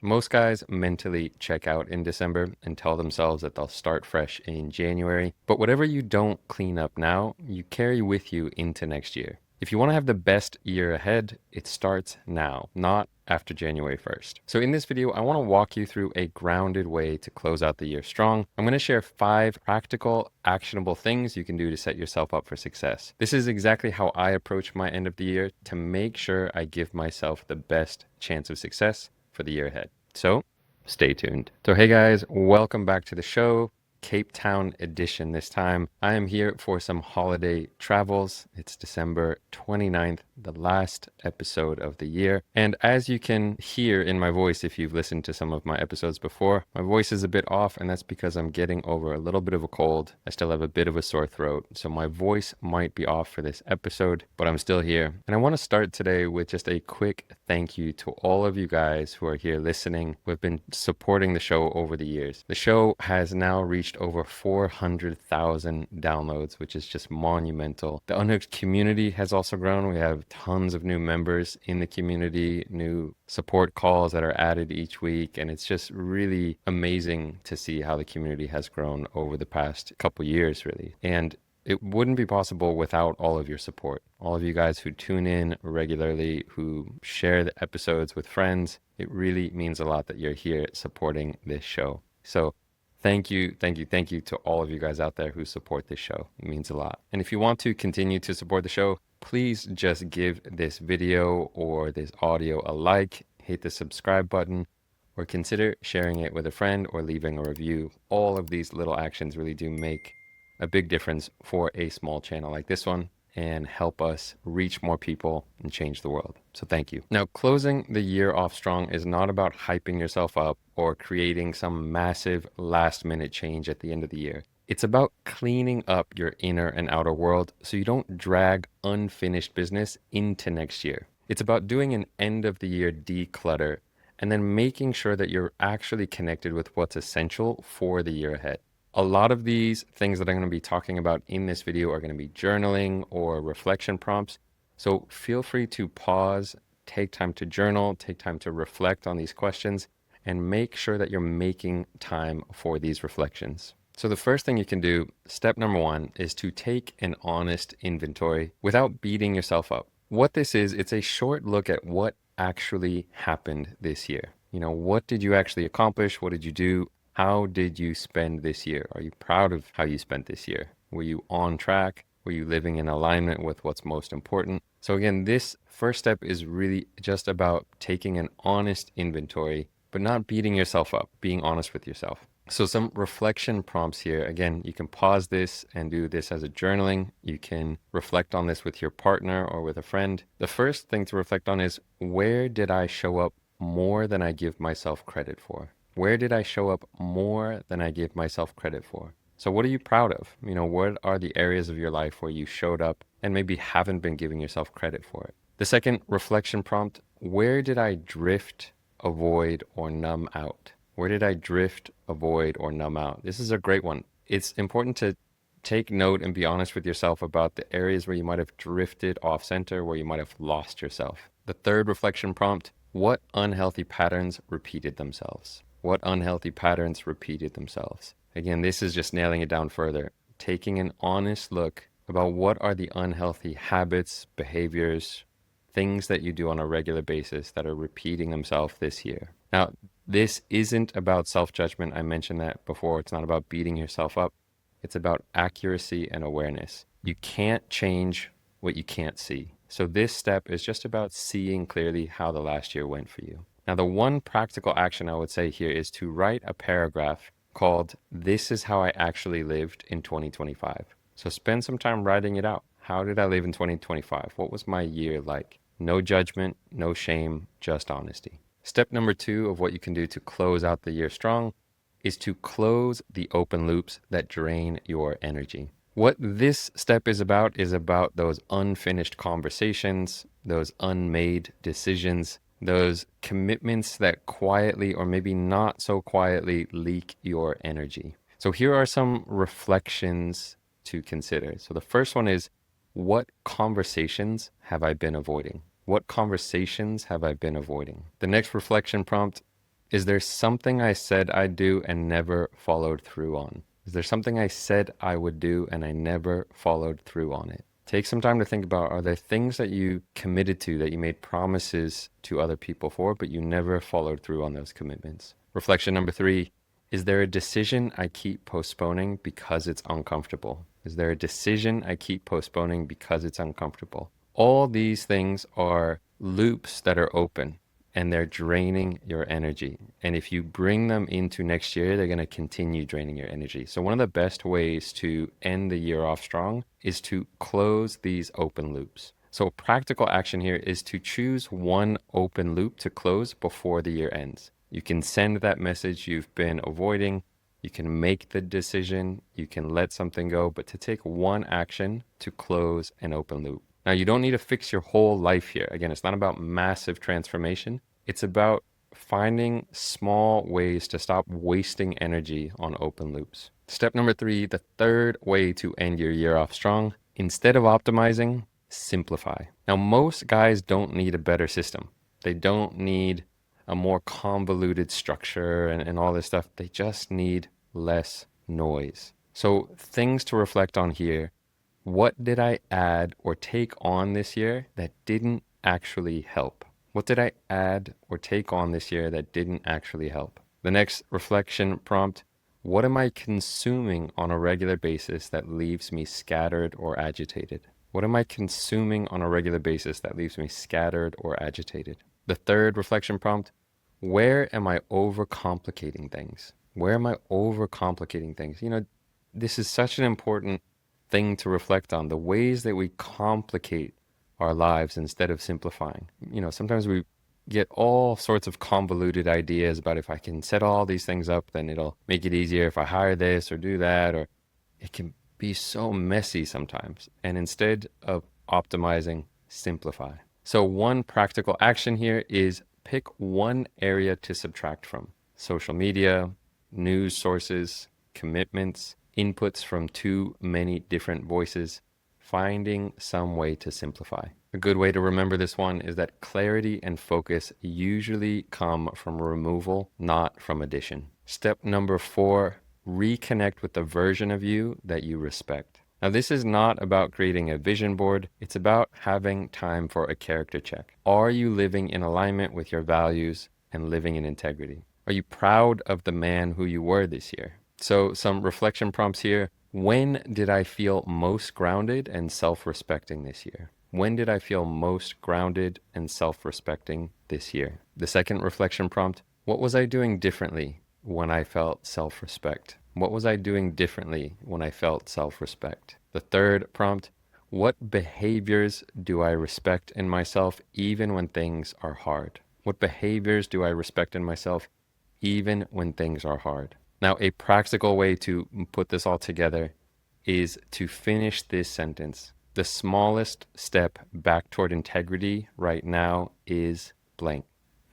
Most guys mentally check out in December and tell themselves that they'll start fresh in January. But whatever you don't clean up now, you carry with you into next year. If you want to have the best year ahead, it starts now, not after January 1st. So in this video, I want to walk you through a grounded way to close out the year strong. I'm going to share 5 practical, actionable things you can do to set yourself up for success. This is exactly how I approach my end of the year to make sure I give myself the best chance of success for the year ahead. So stay tuned. So hey guys, welcome back to the show. Cape Town edition this time. I am here for some holiday travels. It's December 29th, the last episode of the year. And as you can hear in my voice, if you've listened to some of my episodes before, my voice is a bit off, and that's because I'm getting over a little bit of a cold. I still have a bit of a sore throat, so my voice might be off for this episode, but I'm still here. And I want to start today with just a quick thank you to all of you guys who are here listening, who have been supporting the show over the years. The show has now reached over 400,000 downloads, which is just monumental. The Unhooked community has also grown. We have tons of new members in the community, new support calls that are added each week, and it's just really amazing to see how the community has grown over the past couple years, really. And it wouldn't be possible without all of your support. All of you guys who tune in regularly, who share the episodes with friends. It really means a lot that you're here supporting this show. So thank you to all of you guys out there who support this show. It means a lot. And if you want to continue to support the show, please just give this video or this audio a like, hit the subscribe button, or consider sharing it with a friend or leaving a review. All of these little actions really do make a big difference for a small channel like this one and help us reach more people and change the world. So thank you. Now, closing the year off strong is not about hyping yourself up or creating some massive last minute change at the end of the year. It's about cleaning up your inner and outer world so you don't drag unfinished business into next year. It's about doing an end of the year declutter and then making sure that you're actually connected with what's essential for the year ahead. A lot of these things that I'm going to be talking about in this video are going to be journaling or reflection prompts. So feel free to pause, take time to journal, take time to reflect on these questions, and make sure that you're making time for these reflections. So the first thing you can do, step number 1, is to take an honest inventory without beating yourself up. What this is, it's a short look at what actually happened this year. What did you actually accomplish? What did you do? How did you spend this year? Are you proud of how you spent this year? Were you on track? Were you living in alignment with what's most important? So again, this first step is really just about taking an honest inventory, but not beating yourself up, being honest with yourself. So some reflection prompts here. Again, you can pause this and do this as a journaling. You can reflect on this with your partner or with a friend. The first thing to reflect on is, where did I show up more than I give myself credit for? Where did I show up more than I give myself credit for? So what are you proud of? What are the areas of your life where you showed up and maybe haven't been giving yourself credit for it? The second reflection prompt, where did I drift, avoid, or numb out? Where did I drift, avoid, or numb out? This is a great one. It's important to take note and be honest with yourself about the areas where you might have drifted off center, where you might have lost yourself. The third reflection prompt, what unhealthy patterns repeated themselves? What unhealthy patterns repeated themselves? Again, this is just nailing it down further. Taking an honest look about what are the unhealthy habits, behaviors, things that you do on a regular basis that are repeating themselves this year. Now, this isn't about self-judgment. I mentioned that before. It's not about beating yourself up. It's about accuracy and awareness. You can't change what you can't see. So this step is just about seeing clearly how the last year went for you. Now, the one practical action I would say here is to write a paragraph called, "This is how I actually lived in 2025." So spend some time writing it out. How did I live in 2025? What was my year like? No judgment, no shame, just honesty. Step number 2 of what you can do to close out the year strong is to close the open loops that drain your energy. What this step is about those unfinished conversations, those unmade decisions, those commitments that quietly or maybe not so quietly leak your energy. So here are some reflections to consider. So the first one is, what conversations have I been avoiding? What conversations have I been avoiding? The next reflection prompt, Is there something I said I'd do and never followed through on? Is there something I said I would do and I never followed through on it? Take some time to think about, are there things that you committed to, that you made promises to other people for, but you never followed through on those commitments? Reflection number 3, is there a decision I keep postponing because it's uncomfortable? Is there a decision I keep postponing because it's uncomfortable? All these things are loops that are open and they're draining your energy. And if you bring them into next year, they're going to continue draining your energy. So one of the best ways to end the year off strong is to close these open loops. So practical action here is to choose one open loop to close before the year ends. You can send that message you've been avoiding. You can make the decision. You can let something go, but to take one action to close an open loop. Now, you don't need to fix your whole life here. Again, it's not about massive transformation. It's about finding small ways to stop wasting energy on open loops. Step number 3, the third way to end your year off strong, instead of optimizing, simplify. Now, most guys don't need a better system. They don't need a more convoluted structure and all this stuff. They just need less noise. So things to reflect on here. What did I add or take on this year that didn't actually help? What did I add or take on this year that didn't actually help? The next reflection prompt, what am I consuming on a regular basis that leaves me scattered or agitated? What am I consuming on a regular basis that leaves me scattered or agitated? The third reflection prompt, where am I overcomplicating things? Where am I overcomplicating things? You know, this is such an important thing to reflect on, the ways that we complicate our lives instead of simplifying. You know, sometimes we get all sorts of convoluted ideas about if I can set all these things up, then it'll make it easier if I hire this or do that, or it can be so messy sometimes. And instead of optimizing, simplify. So one practical action here is pick one area to subtract from. Social media, news sources, commitments, inputs from too many different voices, finding some way to simplify. A good way to remember this one is that clarity and focus usually come from removal, not from addition. Step number 4, reconnect with the version of you that you respect. Now, this is not about creating a vision board. It's about having time for a character check. Are you living in alignment with your values and living in integrity? Are you proud of the man who you were this year? So some reflection prompts here. When did I feel most grounded and self-respecting this year? When did I feel most grounded and self-respecting this year? The second reflection prompt, what was I doing differently when I felt self-respect? What was I doing differently when I felt self-respect? The third prompt, what behaviors do I respect in myself even when things are hard? What behaviors do I respect in myself even when things are hard? Now, a practical way to put this all together is to finish this sentence. The smallest step back toward integrity right now is blank.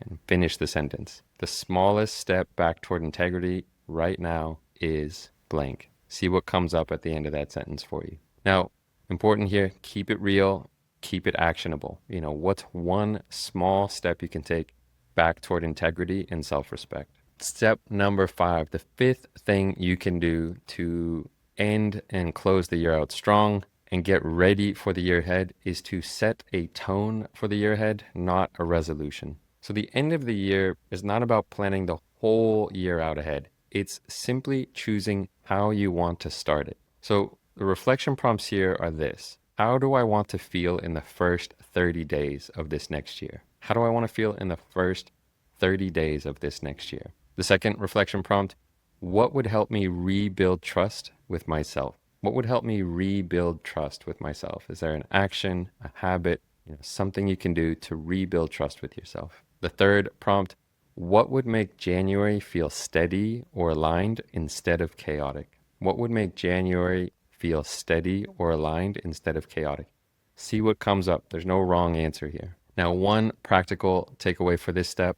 And finish the sentence. The smallest step back toward integrity right now is blank. See what comes up at the end of that sentence for you. Now, important here, keep it real, keep it actionable. You know, what's one small step you can take back toward integrity and self-respect? Step number 5, the fifth thing you can do to end and close the year out strong and get ready for the year ahead is to set a tone for the year ahead, not a resolution. So the end of the year is not about planning the whole year out ahead. It's simply choosing how you want to start it. So the reflection prompts here are this. How do I want to feel in the first 30 days of this next year? How do I want to feel in the first 30 days of this next year? The second reflection prompt, what would help me rebuild trust with myself? What would help me rebuild trust with myself? Is there an action, a habit, something you can do to rebuild trust with yourself? The third prompt, what would make January feel steady or aligned instead of chaotic? What would make January feel steady or aligned instead of chaotic? See what comes up. There's no wrong answer here. Now, one practical takeaway for this step,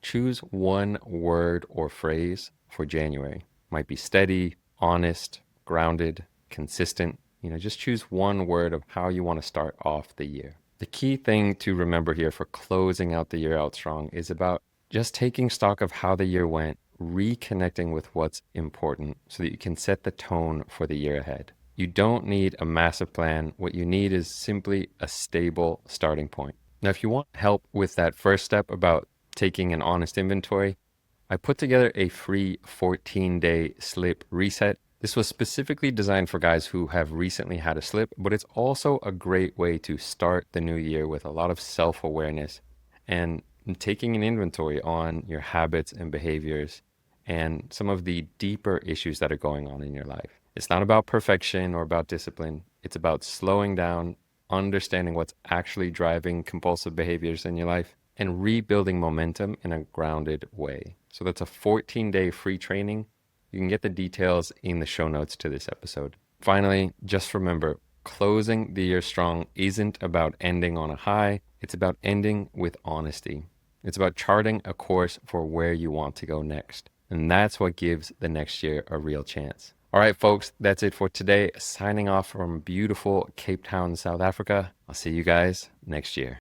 choose one word or phrase for January. Might be steady, honest, grounded, consistent. Just choose one word of how you want to start off the year. The key thing to remember here for closing out the year out strong is about Just taking stock of how the year went, reconnecting with what's important so that you can set the tone for the year ahead. You don't need a massive plan. What you need is simply a stable starting point. Now, if you want help with that first step about taking an honest inventory, I put together a free 14-day slip reset. This was specifically designed for guys who have recently had a slip, but it's also a great way to start the new year with a lot of self-awareness and taking an inventory on your habits and behaviors and some of the deeper issues that are going on in your life. It's not about perfection or about discipline. It's about slowing down, understanding what's actually driving compulsive behaviors in your life, and rebuilding momentum in a grounded way. So that's a 14-day free training. You can get the details in the show notes to this episode. Finally, just remember, closing the year strong isn't about ending on a high. It's about ending with honesty. It's about charting a course for where you want to go next. And that's what gives the next year a real chance. All right, folks, that's it for today. Signing off from beautiful Cape Town, South Africa. I'll see you guys next year.